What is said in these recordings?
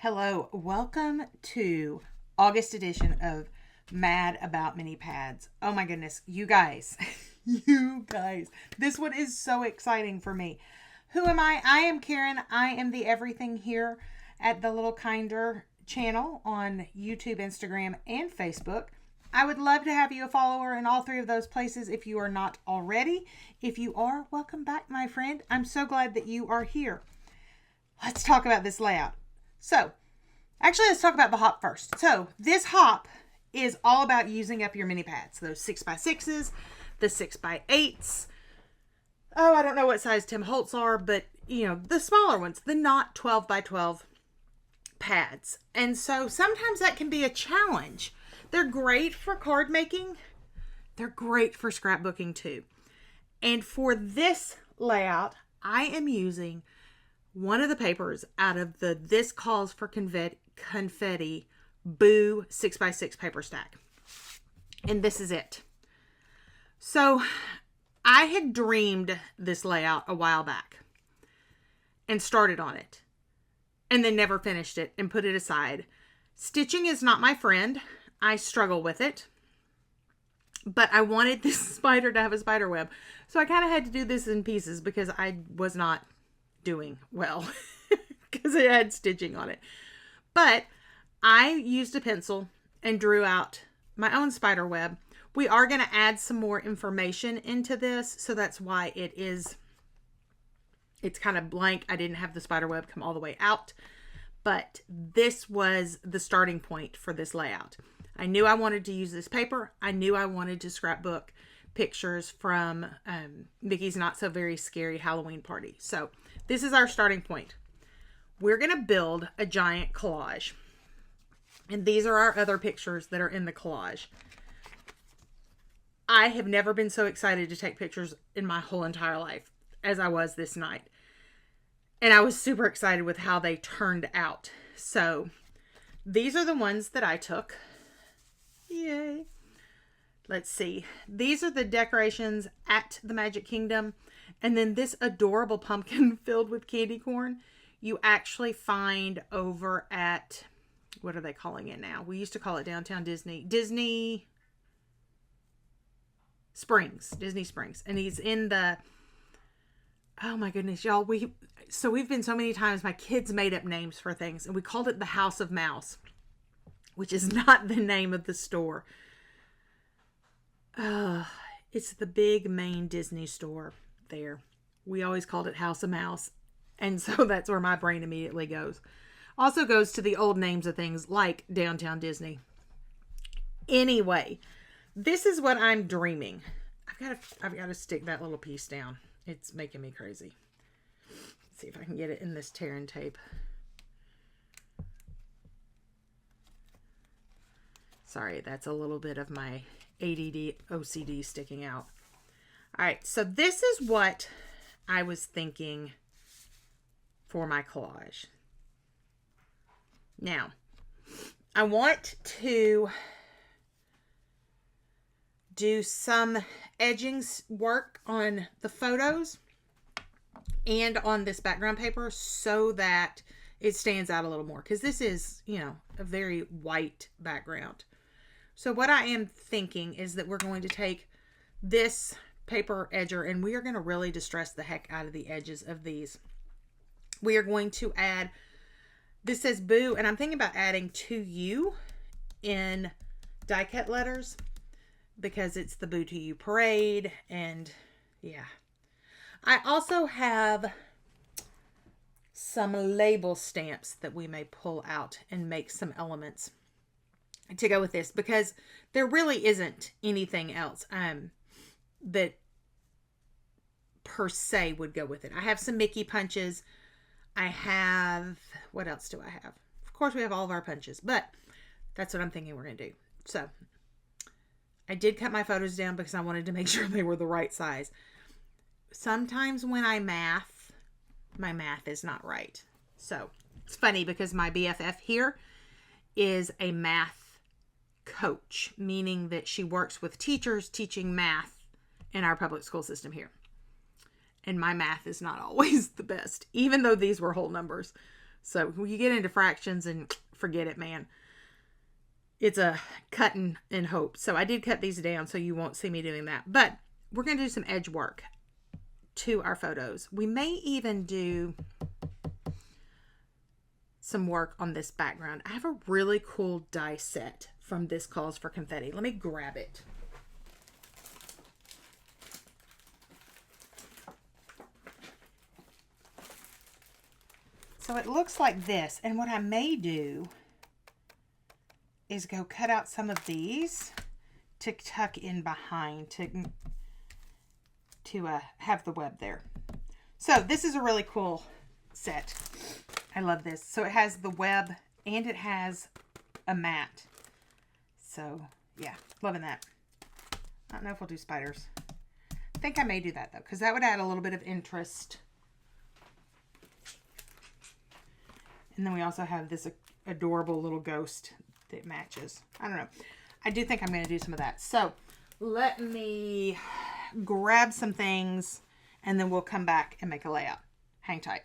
Hello, welcome to August edition of Mad About Mini Pads. Oh my goodness, you guys, this one is so exciting for me. Who am I? I am Karen. I am the everything here at the Little Kinder channel on YouTube, Instagram, and Facebook. I would love to have you a follower in all three of those places if you are not already. If you are, welcome back, my friend. I'm so glad that you are here. Let's talk about this layout. So, actually, let's talk about the hop first. So, this hop is all about using up your mini pads. Those 6x6s, the 6x8s. Oh, I don't know what size Tim Holtz are, but, the smaller ones, the not 12x12 pads. And so, sometimes that can be a challenge. They're great for card making. They're great for scrapbooking, too. And for this layout, I am using one of the papers out of the This Calls for Confetti Boo 6x6 paper stack. And this is it. So I had dreamed this layout a while back and started on it and then never finished it and put it aside. Stitching is not my friend. I struggle with it. But I wanted this spider to have a spider web. So I kind of had to do this in pieces because I was not doing well because it had stitching on it. But I used a pencil and drew out my own spider web. We are going to add some more information into this, so that's why it's kind of blank. I didn't have the spider web come all the way out, but this was the starting point for this layout. I knew I wanted to use this paper. I knew I wanted to scrapbook pictures from Mickey's Not So Very Scary Halloween Party. So this is our starting point. We're going to build a giant collage. And these are our other pictures that are in the collage. I have never been so excited to take pictures in my whole entire life as I was this night. And I was super excited with how they turned out. So these are the ones that I took. Yay. Let's see. These are the decorations at the Magic Kingdom. And then this adorable pumpkin filled with candy corn, you actually find over at, what are they calling it now? We used to call it Downtown Disney. Disney Springs. And he's in the, oh my goodness, y'all. We've been so many times, my kids made up names for things. And we called it the House of Mouse, which is not the name of the store. It's the big main Disney store there. We always called it House of Mouse. And so that's where my brain immediately goes. Also goes to the old names of things like Downtown Disney. Anyway, this is what I'm dreaming. I've got to stick that little piece down. It's making me crazy. Let's see if I can get it in this tear and tape. Sorry, that's a little bit of my ADD OCD sticking out. All right, so this is what I was thinking for my collage. Now, I want to do some edging work on the photos and on this background paper so that it stands out a little more, because this is, a very white background. So what I am thinking is that we're going to take this paper edger and we are going to really distress the heck out of the edges of these. We are going to add, this says Boo, and I'm thinking about adding to you in die cut letters because it's the Boo to You parade. And yeah, I also have some label stamps that we may pull out and make some elements to go with this, because there really isn't anything else that per se would go with it. I have some Mickey punches. I have, what else do I have? Of course, we have all of our punches, but that's what I'm thinking we're going to do. So I did cut my photos down because I wanted to make sure they were the right size. Sometimes when I math, my math is not right. So it's funny because my BFF here is a math coach, meaning that she works with teachers teaching math in our public school system here. And my math is not always the best, even though these were whole numbers. So when you get into fractions and forget it, man. It's a cutting in hope. So I did cut these down so you won't see me doing that. But we're going to do some edge work to our photos. We may even do some work on this background. I have a really cool die set from This Calls for Confetti. Let me grab it. So it looks like this. And what I may do is go cut out some of these to tuck in behind to have the web there. So this is a really cool set. I love this. So it has the web and it has a mat. So yeah, loving that. I don't know if we'll do spiders. I think I may do that though, because that would add a little bit of interest. And then we also have this adorable little ghost that matches. I don't know. I do think I'm going to do some of that. So let me grab some things and then we'll come back and make a layout. Hang tight.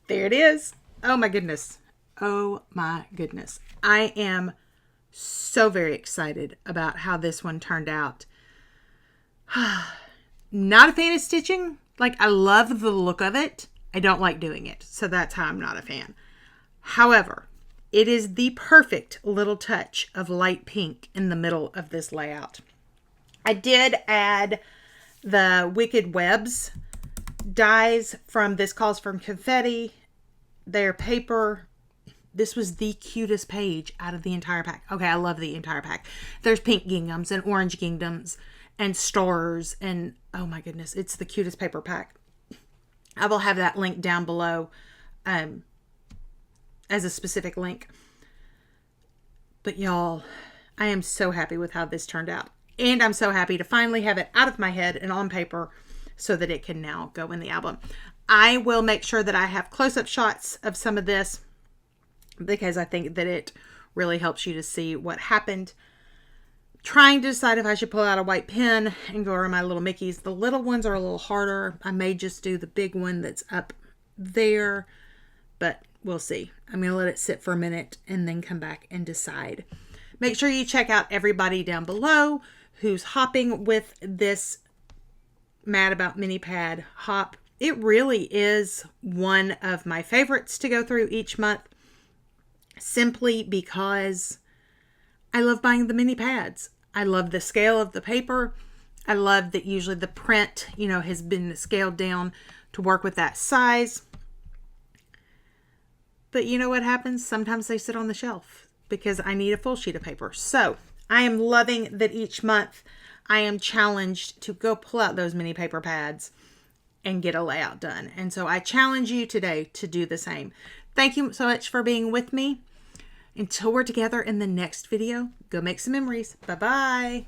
There it is. Oh my goodness. Oh my goodness. I am so very excited about how this one turned out. Not a fan of stitching. Like, I love the look of it. I don't like doing it. So that's how I'm not a fan. However, it is the perfect little touch of light pink in the middle of this layout. I did add the Wicked Webs dies from This Calls from Confetti. Their paper. This was the cutest page out of the entire pack. Okay, I love the entire pack. There's pink ginghams and orange ginghams and stars. And oh my goodness, it's the cutest paper pack. I will have that link down below as a specific link. But y'all, I am so happy with how this turned out. And I'm so happy to finally have it out of my head and on paper so that it can now go in the album. I will make sure that I have close-up shots of some of this because I think that it really helps you to see what happened. Trying to decide if I should pull out a white pen and go over my little Mickeys. The little ones are a little harder. I may just do the big one that's up there, but we'll see. I'm going to let it sit for a minute and then come back and decide. Make sure you check out everybody down below who's hopping with this Mad About Mini Pad hop. It really is one of my favorites to go through each month, simply because I love buying the mini pads. I love the scale of the paper. I love that usually the print, has been scaled down to work with that size. But you know what happens? Sometimes they sit on the shelf because I need a full sheet of paper. So I am loving that each month I am challenged to go pull out those mini paper pads and get a layout done. And so I challenge you today to do the same. Thank you so much for being with me. Until we're together in the next video, go make some memories. Bye-bye.